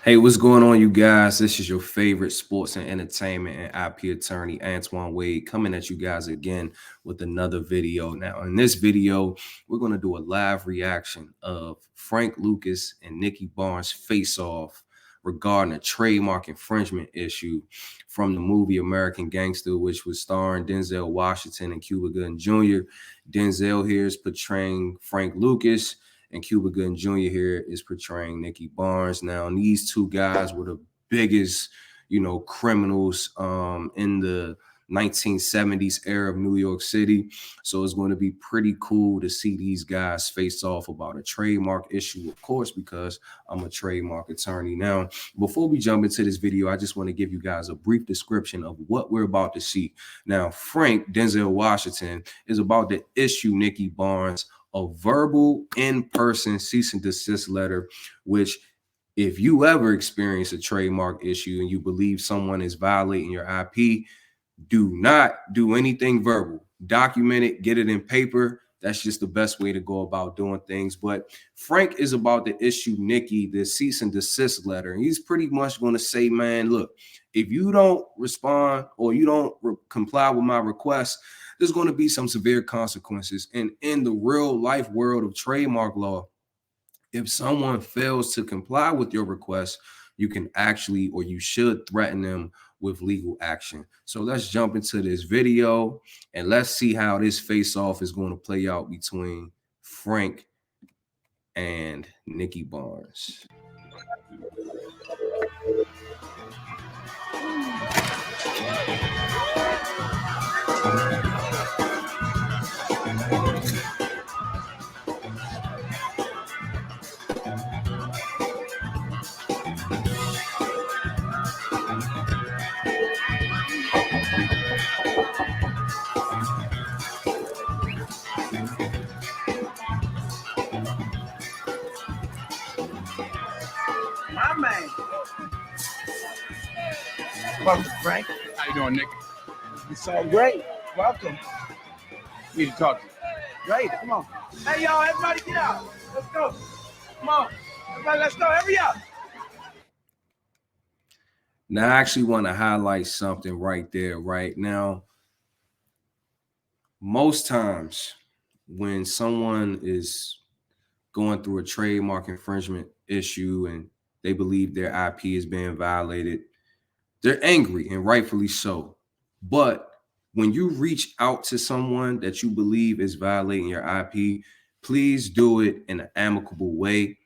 Hey, what's going on, you guys? This is your favorite sports and entertainment and IP attorney, Antoine Wade, coming at you guys again with another video. Now, in this video, we're going to do a live reaction of Frank Lucas and Nicky Barnes face-off regarding a trademark infringement issue from the movie American Gangster, which was starring Denzel Washington and Cuba Gooding Jr. Denzel here is portraying Frank Lucas, and Cuba Gooding Jr. here is portraying Nicky Barnes. Now, these two guys were the biggest, criminals in the 1970s era of New York City. So it's going to be pretty cool to see these guys face off about a trademark issue, of course, because I'm a trademark attorney. Now, before we jump into this video, I just want to give you guys a brief description of what we're about to see. Now, Frank Denzel Washington is about to issue Nicky Barnes a verbal in-person cease and desist letter, which if you ever experience a trademark issue and you believe someone is violating your IP, do not do anything verbal. Document it, get it in paper. That's just the best way to go about doing things. But Frank is about to issue Nicky the cease and desist letter. And he's pretty much going to say, man, look, if you don't respond or you don't comply with my request, there's going to be some severe consequences. And in the real life world of trademark law, if someone fails to comply with your request, you can actually, or you should threaten them with legal action. So let's jump into this video and let's see how this face-off is going to play out between Frank and Nicky Barnes. My man. Welcome, Frank. How you doing, Nick? It's all great. Welcome. Need to talk to you. Great. Come on. Hey, y'all, everybody get out. Let's go. Come on. Everybody, let's go. Hurry up. Now, I actually want to highlight something right there, right now. Most times when someone is going through a trademark infringement issue and they believe their IP is being violated, they're angry, and rightfully so. But when you reach out to someone that you believe is violating your IP, please do it in an amicable way.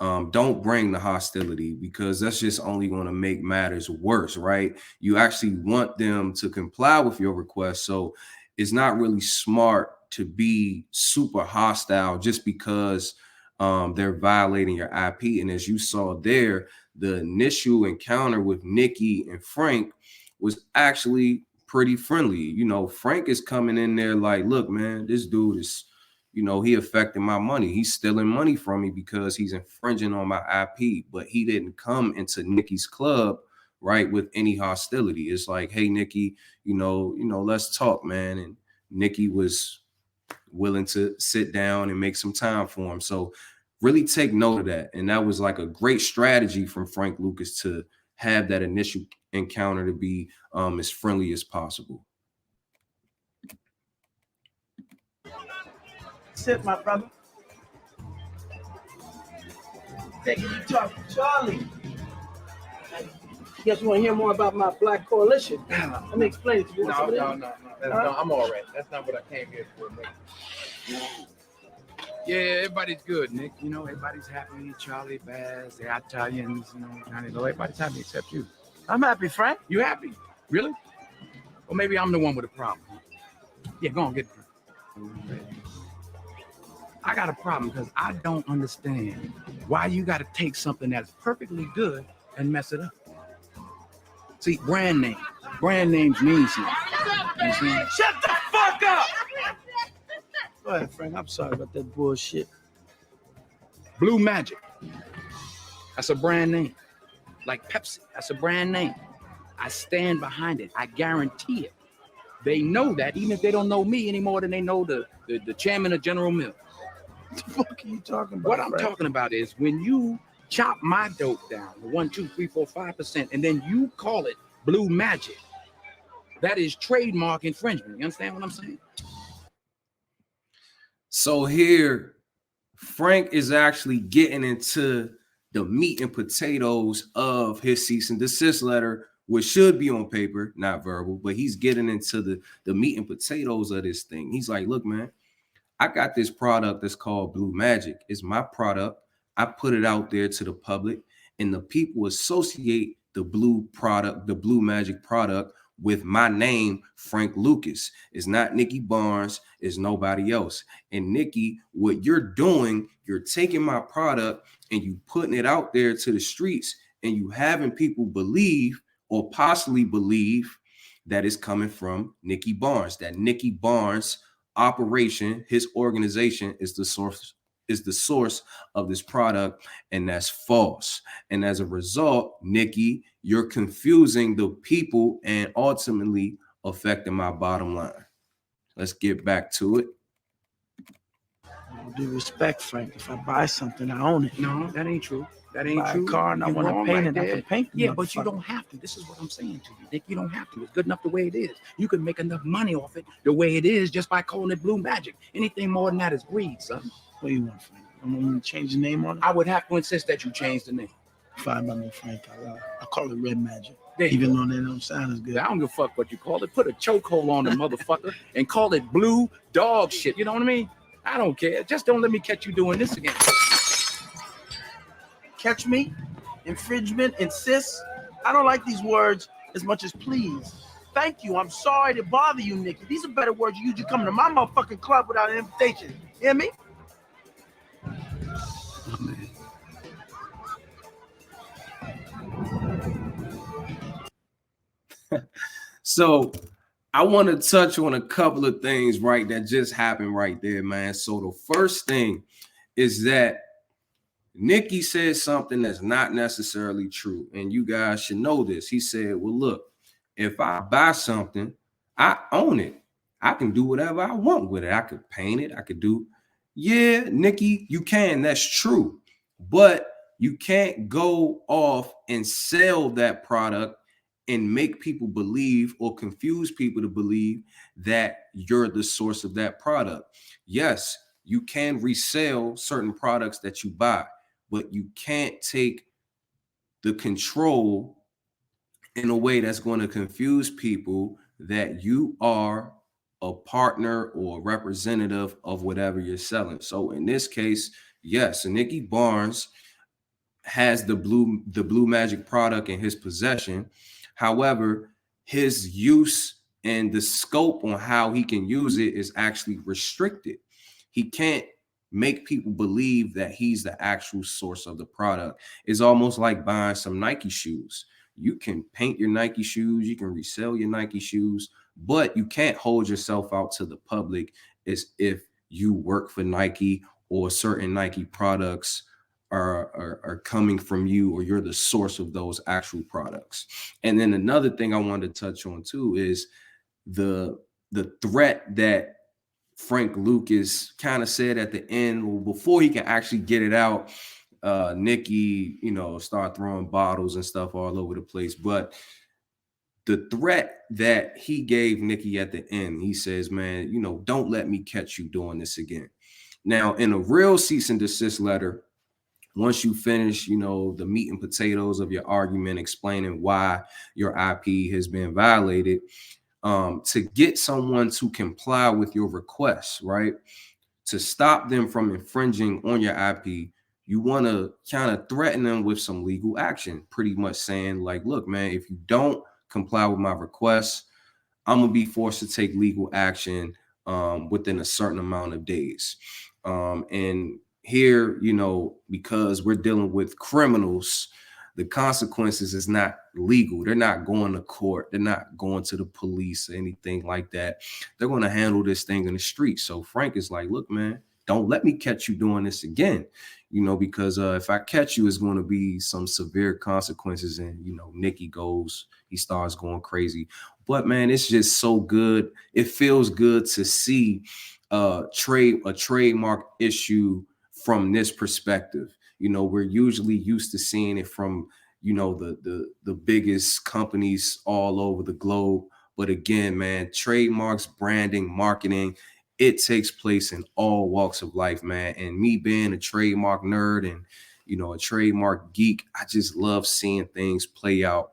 Don't bring the hostility, because that's just only going to make matters worse, right? You actually want them to comply with your request. So it's not really smart to be super hostile just because they're violating your IP. And as you saw there, the initial encounter with Nicky and Frank was actually pretty friendly. Frank is coming in there like, look, man, this dude is, he affecting my money. He's stealing money from me because he's infringing on my IP. But he didn't come into Nicky's club, right, with any hostility. It's like, hey, Nicky, let's talk, man. And Nicky was willing to sit down and make some time for him. So really take note of that. And that was like a great strategy from Frank Lucas to have that initial encounter to be as friendly as possible. Sit, my brother. Taking you talk to Charlie. Guess you want to hear more about my Black Coalition? Let me explain it to you. No, I'm all right. That's not what I came here for, Nick. Yeah, everybody's good, Nick. Everybody's happy. Charlie, Baz, the Italians, Johnny Lowe. Everybody's happy except you. I'm happy, Frank. You happy? Really? Or maybe I'm the one with a problem. Yeah, go on, get it. I got a problem because I don't understand why you got to take something that's perfectly good and mess it up. See, brand names mean something. You see? Shut the fuck up! Go ahead, Frank. I'm sorry about that bullshit. Blue Magic. That's a brand name. Like Pepsi. That's a brand name. I stand behind it. I guarantee it. They know that, even if they don't know me any more than they know the chairman of General Mills. What the fuck are you talking about? What I'm talking about is when you chop my dope down to 1, 2, 3, 4, 5%, and then you call it blue magic. That is trademark infringement. You understand what I'm saying? So here, Frank is actually getting into the meat and potatoes of his cease and desist letter, which should be on paper, not verbal, but he's getting into the meat and potatoes of this thing. He's like, look, man, I got this product that's called Blue Magic. It's my product. I put it out there to the public, and the people associate the blue product, the Blue Magic product, with my name, Frank Lucas. It's not Nicky Barnes, it's nobody else. And Nicky, what you're doing, you're taking my product and you putting it out there to the streets, and you having people believe or possibly believe that it's coming from Nicky Barnes, that Nicky Barnes operation, his organization is the source of this product, and that's false. And as a result, Nicky, you're confusing the people and ultimately affecting my bottom line. Let's get back to it. All due respect, Frank. If I buy something, I own it. No, that ain't true. That ain't Buy true. a car and I You're want to wrong paint right it, I there. can paint the Yeah, but you motherfucker. don't have to. This is what I'm saying to you, Nick. You don't have to. It's good enough the way it is. You can make enough money off it the way it is just by calling it Blue Magic. Anything more than that is greed, son. What do you want, Frank? I want me to change the name on it? I would have to insist that you change the name. Fine by me, Frank. I'll call it Red Magic. There you Even go. though they don't sound as good. I don't give a fuck what you call it. Put a chokehold on the motherfucker and call it blue dog shit. You know what I mean? I don't care. Just don't let me catch you doing this again. Catch me? Infringement, insist? I don't like these words as much as please. Thank you. I'm sorry to bother you, Nicky. These are better words you use. You coming to my motherfucking club without an invitation. Hear me? Oh, man. So I want to touch on a couple of things, right, that just happened right there, man. So the first thing is that Nicky said something that's not necessarily true, and you guys should know this. He said, well, look, if I buy something, I own it. I can do whatever I want with it. I could paint it. I could do, yeah, Nicky, you can. That's true. But you can't go off and sell that product and make people believe or confuse people to believe that you're the source of that product. Yes, you can resell certain products that you buy, but you can't take the control in a way that's going to confuse people that you are a partner or a representative of whatever you're selling. So in this case, yes, Nicky Barnes has the blue magic product in his possession. However, his use and the scope on how he can use it is actually restricted. He can't make people believe that he's the actual source of the product. It's almost like buying some Nike shoes. You can paint your Nike shoes, you can resell your Nike shoes, but you can't hold yourself out to the public as if you work for Nike or certain Nike products are coming from you, or you're the source of those actual products. And then another thing I wanted to touch on too is the threat that Frank Lucas kind of said at the end, before he can actually get it out. Nicky, start throwing bottles and stuff all over the place. But the threat that he gave Nicky at the end, he says, man, don't let me catch you doing this again. Now, in a real cease and desist letter, once you finish, the meat and potatoes of your argument, explaining why your IP has been violated, to get someone to comply with your requests, right? To stop them from infringing on your IP, you want to kind of threaten them with some legal action, pretty much saying like, look, man, if you don't comply with my requests, I'm going to be forced to take legal action within a certain amount of days. And here, because we're dealing with criminals, the consequences is not legal. They're not going to court. They're not going to the police or anything like that. They're going to handle this thing in the street. So Frank is like, look, man, don't let me catch you doing this again, because if I catch you, it's going to be some severe consequences. And, Nicky he starts going crazy. But, man, it's just so good. It feels good to see a trademark issue from this perspective. You know, we're usually used to seeing it from, you know, the biggest companies all over the globe. But again, man, trademarks, branding, marketing, it takes place in all walks of life, man. And me being a trademark nerd and, you know, a trademark geek, I just love seeing things play out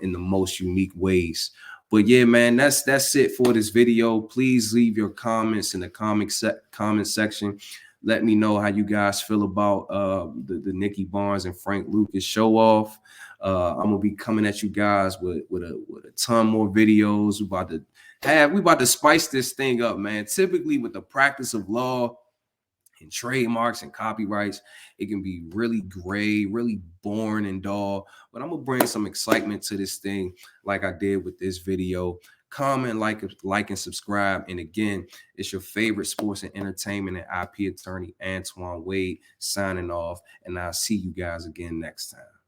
in the most unique ways. But yeah, man, that's it for this video. Please leave your comments in the comment section. Let me know how you guys feel about the Nicky Barnes and Frank Lucas show off. I'm gonna be coming at you guys with a ton more videos. We about to spice this thing up, man. Typically with the practice of law and trademarks and copyrights, it can be really gray, really boring and dull. But I'm gonna bring some excitement to this thing, like I did with this video. Comment, like, and subscribe. And again, it's your favorite sports and entertainment and IP attorney, Antoine Wade, signing off. And I'll see you guys again next time.